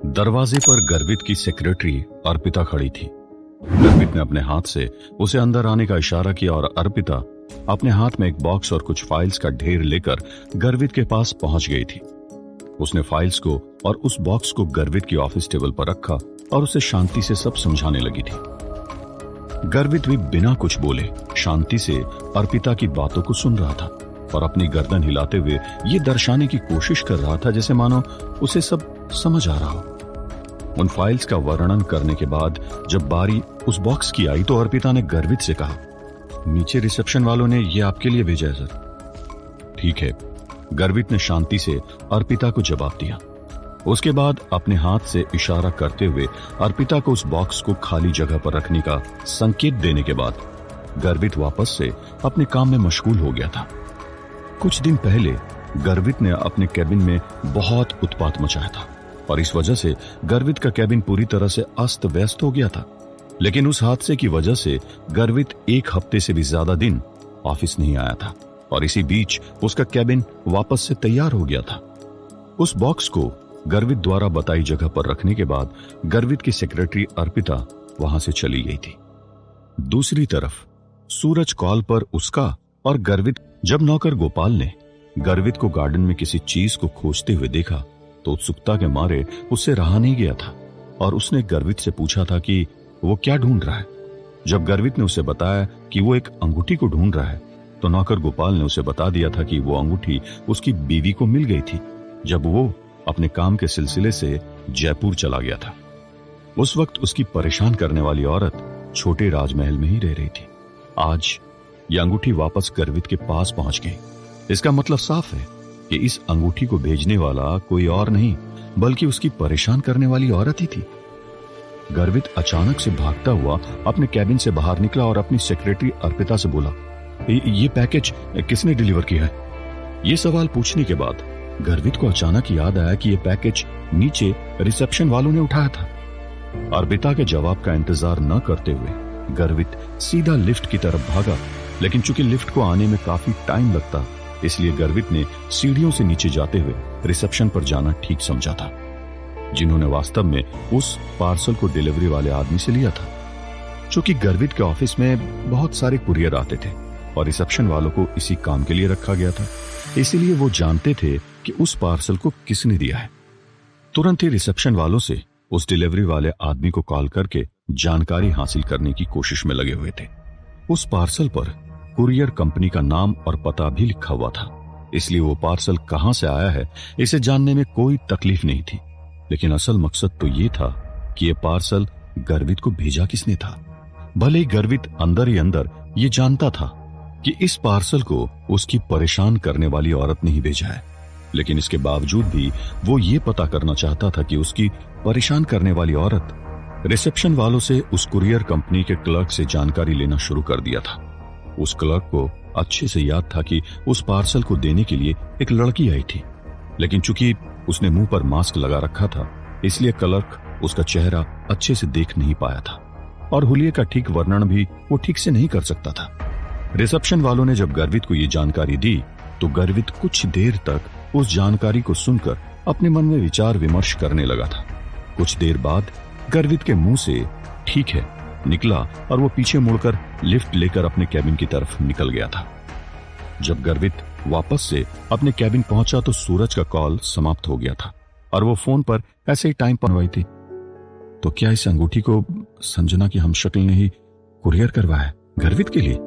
दरवाजे पर गर्वित की सेक्रेटरी अर्पिता खड़ी थी। गर्वित ने अपने हाथ से उसे अंदर आने का इशारा किया और अर्पिता अपने हाथ में एक बॉक्स और कुछ फाइल्स का ढेर लेकर गर्वित के पास पहुंच गई थी। उसने फाइल्स को और उस बॉक्स को गर्वित की ऑफिस टेबल पर रखा और उसे शांति से सब समझाने लगी थी। गर्वित भी बिना कुछ बोले शांति से अर्पिता की बातों को सुन रहा था और अपनी गर्दन हिलाते हुए ये दर्शाने की कोशिश कर रहा था जैसे मानो उसे सब समझ आ रहा हो। उन फाइल्स का वर्णन करने के बाद जब बारी उस बॉक्स की आई तो अर्पिता ने गर्वित से कहा, नीचे रिसेप्शन वालों ने ये आपके लिए भेजा है सर। ठीक है, गर्वित ने शांति से अर्पिता को जवाब दिया। उसके बाद अपने हाथ से इशारा करते हुए अर्पिता को उस बॉक्स को खाली जगह पर रखने का संकेत देने के बाद गर्वित वापस से अपने काम में मशगूल हो गया था। कुछ दिन पहले गर्वित ने अपने कैबिन में बहुत उत्पात मचाया था और इस वजह से गर्वित का कैबिन पूरी तरह से अस्त व्यस्त हो गया था। लेकिन उस हादसे की वजह से गर्वित एक हफ्ते से भी ज्यादा दिन ऑफिस नहीं आया था और इसी बीच उसका कैबिन वापस से तैयार हो गया था। उस बॉक्स को गर्वित द्वारा बताई जगह पर रखने के बाद गर्वित की सेक्रेटरी अर्पिता वहां से चली गई थी। दूसरी तरफ सूरज कॉल पर उसका और गर्वित जब नौकर गोपाल ने गर्वित को गार्डन में किसी चीज को खोजते हुए देखा तो उत्सुकता के मारे उससे रहा नहीं गया था और उसने गर्वित से पूछा था कि वो क्या ढूंढ रहा है। जब गर्वित ने उसे बताया कि वो एक अंगूठी को ढूंढ रहा है तो नौकर गोपाल ने उसे बता दिया था कि वो अंगूठी उसकी बीवी को मिल गई थी जब वो अपने काम के सिलसिले से जयपुर चला गया था। उस वक्त उसकी परेशान करने वाली औरत छोटे राजमहल में ही रह रही थी। आज यह अंगूठी वापस गर्वित के पास पहुंच गई। इसका मतलब साफ है कि इस अंगूठी को भेजने वाला कोई और नहीं बल्कि उसकी परेशान करने वाली औरत ही थी। गर्वित अचानक से भागता हुआ अपने कैबिन से बाहर निकला और अपनी सेक्रेटरी अर्पिता से बोला, ये पैकेज किसने डिलीवर किया है? ये सवाल पूछने के बाद गर्वित को अचानक याद आया कि यह पैकेज नीचे रिसेप्शन वालों ने उठाया था। अर्पिता के जवाब का इंतजार न करते हुए गर्वित सीधा लिफ्ट की तरफ भागा, लेकिन चूंकि लिफ्ट को आने में काफी टाइम लगता इसलिए गर्वित ने सीढ़ियों से नीचे जाते हुए रिसेप्शन पर जाना ठीक समझा था, जिन्होंने वास्तव में उस पार्सल को डिलीवरी वाले आदमी से लिया था। चूंकि गर्वित के ऑफिस में बहुत सारे कुरियर आते थे और रिसेप्शन वालों को इसी काम के लिए रखा गया था, इसीलिए वो जानते थे कि उस पार्सल को किसने दिया है। तुरंत ही रिसेप्शन वालों से उस डिलीवरी वाले आदमी को कॉल करके जानकारी हासिल करने की कोशिश में लगे हुए थे। उस पार्सल पर कुरियर कंपनी का नाम और पता भी लिखा हुआ था, इसलिए वो पार्सल कहां से आया है इसे जानने में कोई तकलीफ नहीं थी। लेकिन असल मकसद तो ये था कि ये पार्सल गर्वित को भेजा किसने था। भले ही गर्वित अंदर ही अंदर ये जानता था कि इस पार्सल को उसकी परेशान करने वाली औरत ने ही भेजा है, लेकिन इसके बावजूद भी वो ये पता करना चाहता था कि उसकी परेशान करने वाली औरत रिसेप्शन वालों से उस कुरियर कंपनी के क्लर्क से जानकारी लेना शुरू कर दिया था। उस क्लर्क को अच्छे से याद था कि उस पार्सल को देने के लिए एक लड़की आई थी, लेकिन चूंकि उसने मुंह पर मास्क लगा रखा था इसलिए क्लर्क उसका चेहरा अच्छे से देख नहीं पाया था और हुलिये का ठीक वर्णन भी वो ठीक से नहीं कर सकता था। रिसेप्शन वालों ने जब गर्वित को ये जानकारी दी तो गर्वित कुछ देर तक उस जानकारी को सुनकर अपने मन में विचार विमर्श करने लगा था। कुछ देर बाद गर्वित के मुंह से ठीक है निकला और वो पीछे मुड़कर लिफ्ट लेकर अपने कैबिन की तरफ निकल गया था। जब गर्वित वापस से अपने कैबिन पहुंचा तो सूरज का कॉल समाप्त हो गया था और वो फोन पर ऐसे ही टाइम पर हुई थी। तो क्या इस अंगूठी को संजना की हमशक्ल ने ही कुरियर करवाया गर्वित के लिए?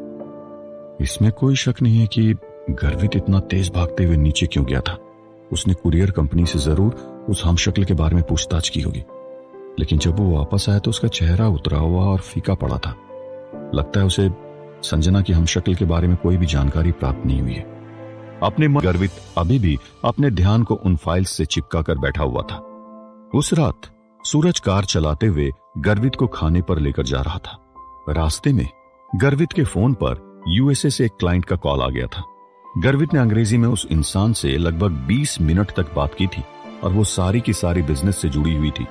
इसमें कोई शक नहीं है कि गर्वित इतना तेज भागते हुए नीचे क्यों गया था। उसने कुरियर कंपनी से जरूर उस हमशक्ल के बारे में पूछताछ की होगी, लेकिन जब वो वापस आया तो उसका चेहरा उतरा हुआ और फीका पड़ा था। लगता है उसे संजना की हमशक्ल के बारे में कोई भी जानकारी प्राप्त नहीं हुई है। अपने मन गर्वित अभी भी अपने ध्यान को उन फाइल्स से चिपका कर बैठा हुआ था। उस रात सूरज कार चलाते हुए गर्वित को खाने पर लेकर जा रहा था। रास्ते में गर्वित के फोन पर यूएसए से एक क्लाइंट का कॉल आ गया था। गर्वित ने अंग्रेजी में उस इंसान से लगभग 20 मिनट तक बात की थी और वो सारी की सारी बिजनेस से जुड़ी हुई थी,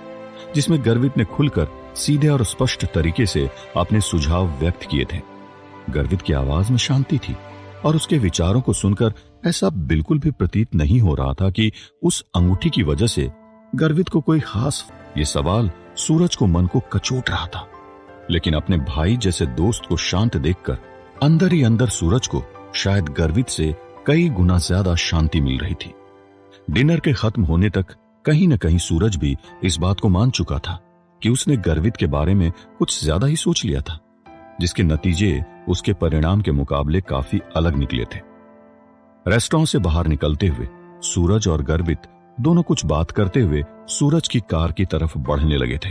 जिसमें गर्वित ने खुलकर सीधे और स्पष्ट तरीके से अपने सुझाव व्यक्त किए थे। गर्वित की आवाज में शांति थी और उसके विचारों को सुनकर ऐसा बिल्कुल भी प्रतीत नहीं हो रहा था कि उस अंगूठी की वजह से गर्वित को कोई खास? ये सवाल सूरज को मन को कचोट रहा था, लेकिन अपने भाई जैसे दोस्त को शांत देखकर अंदर ही अंदर सूरज को शायद गर्वित से कई गुना ज्यादा शांति मिल रही थी। डिनर के खत्म होने तक कहीं न कहीं सूरज भी इस बात को मान चुका था कि उसने गर्वित के बारे में कुछ ज्यादा ही सोच लिया था, जिसके नतीजे उसके परिणाम के मुकाबले काफी अलग निकले थे। रेस्टोरेंट से बाहर निकलते हुए सूरज और गर्वित दोनों कुछ बात करते हुए सूरज की कार की तरफ बढ़ने लगे थे।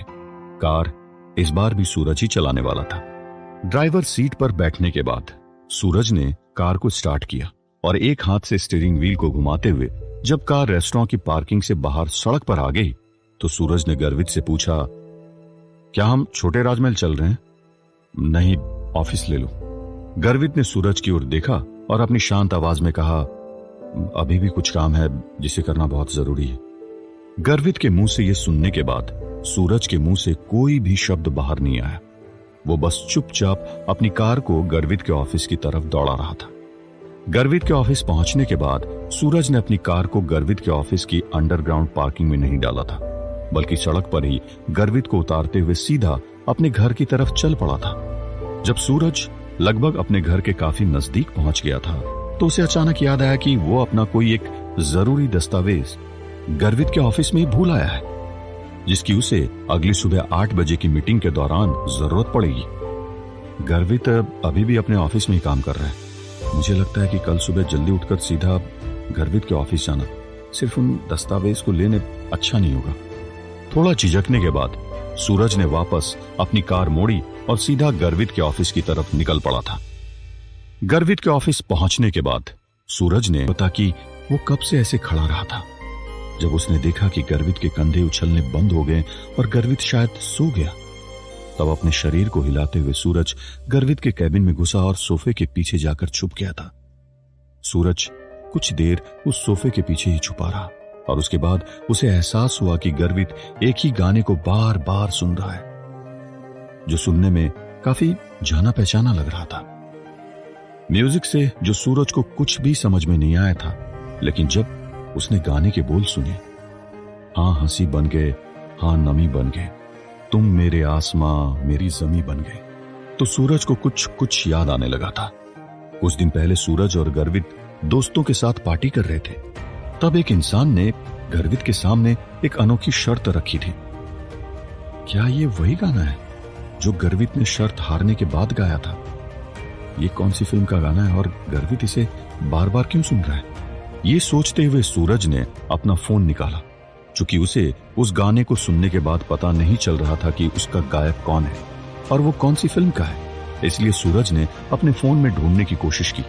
कार इस बार भी सूरज ही चलाने वाला था। ड्राइवर सीट पर बैठने के बाद सूरज ने कार को स्टार्ट किया और एक हाथ से स्टीयरिंग व्हील को घुमाते हुए जब कार रेस्टोरेंट की पार्किंग से बाहर सड़क पर आ गई तो सूरज ने गर्वित से पूछा, क्या हम छोटे राजमहल चल रहे हैं? नहीं, ऑफिस ले लो। गर्वित ने सूरज की ओर देखा और अपनी शांत आवाज में कहा, अभी भी कुछ काम है जिसे करना बहुत जरूरी है। गर्वित के मुंह से यह सुनने के बाद सूरज के मुंह से कोई भी शब्द बाहर नहीं आया। वो बस चुपचाप अपनी कार को गर्वित के ऑफिस की तरफ दौड़ा रहा था। गर्वित के ऑफिस पहुंचने के बाद सूरज ने अपनी कार को गर्वित के ऑफिस की अंडरग्राउंड पार्किंग में नहीं डाला था, बल्कि सड़क पर ही गर्वित को उतारते हुए सीधा अपने घर की तरफ चल पड़ा था। जब सूरज लगभग अपने घर के काफी नजदीक पहुंच गया था तो उसे अचानक याद आया कि वो अपना कोई एक जरूरी दस्तावेज गर्वित के ऑफिस में ही भूल आया है, जिसकी उसे अगली सुबह 8 बजे की मीटिंग के दौरान जरूरत पड़ेगी। गर्वित अभी भी अपने ऑफिस में ही काम कर रहा है। मुझे लगता है कि कल सुबह जल्दी उठकर सीधा गर्वित के ऑफिस जाना सिर्फ उन दस्तावेज को लेने अच्छा नहीं होगा। थोड़ा झिझकने के बाद सूरज ने वापस अपनी कार मोड़ी और सीधा गर्वित के ऑफिस की तरफ निकल पड़ा था। गर्वित के ऑफिस पहुंचने के बाद सूरज ने पता कि वो कब से ऐसे खड़ा रहा था। जब उसने देखा कि गर्वित के कंधे उछलने बंद हो गए और गर्वित शायद सो गया, तब अपने शरीर को हिलाते हुए सूरज गर्वित के कैबिन में घुसा और सोफे के पीछे जाकर छुप गया था। सूरज कुछ देर उस सोफे के पीछे ही छुपा रहा और उसके बाद उसे एहसास हुआ कि गर्वित एक ही गाने को बार बार सुन रहा है, जो सुनने में काफी जाना पहचाना लग रहा था। म्यूजिक से जो सूरज को कुछ भी समझ में नहीं आया था, लेकिन जब उसने गाने के बोल सुने, हाँ हंसी बन गए, हाँ नमी बन गए, तुम मेरे आसमां मेरी जमी बन गए, तो सूरज को कुछ कुछ याद आने लगा था। कुछ दिन पहले सूरज और गर्वित दोस्तों के साथ पार्टी कर रहे थे। तब एक इंसान ने गर्वित के सामने एक अनोखी शर्त रखी थी। क्या ये वही गाना है जो गर्वित ने शर्त हारने के बाद गाया था? ये कौन सी फिल्म का गाना है और गर्वित इसे बार बार क्यों सुन रहा है? ये सोचते हुए सूरज ने अपना फोन निकाला, चूंकि उसे उस गाने को सुनने के बाद पता नहीं चल रहा था कि उसका गायक कौन है और वो कौन सी फिल्म का है। इसलिए सूरज ने अपने फोन में ढूंढने की कोशिश की।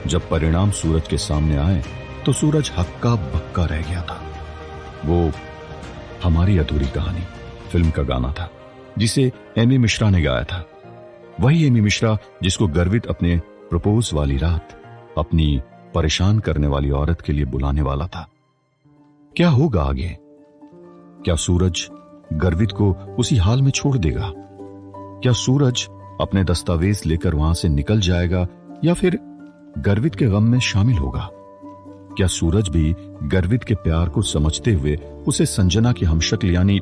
जब परिणाम सूरज के सामने आए तो सूरज हक्का बक्का रह गया था। वो हमारी अधूरी कहानी फिल्म का गाना था, जिसे एमी मिश्रा ने गाया था। वही एमी मिश्रा जिसको गर्वित अपने प्रपोज वाली रात अपनी परेशान करने वाली औरत के लिए बुलाने वाला था। क्या होगा आगे? क्या सूरज गर्वित को उसी हाल में छोड़ देगा? क्या सूरज अपने दस्तावेज लेकर वहां से निकल जाएगा या फिर गर्वित के गम में शामिल होगा? क्या सूरज भी गर्वित के प्यार को समझते हुए उसे संजना की हमशक्ल यानी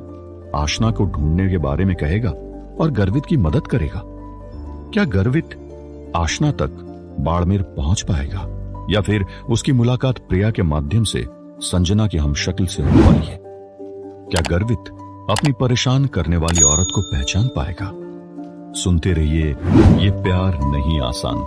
आशना को ढूंढने के बारे में कहेगा और गर्वित की मदद करेगा? क्या गर्वित आशना तक बाड़मेर पहुंच पाएगा या फिर उसकी मुलाकात प्रिया के माध्यम से संजना की हमशक्ल से होने वाली है? क्या गर्वित अपनी परेशान करने वाली औरत को पहचान पाएगा? सुनते रहिए, ये प्यार नहीं आसान।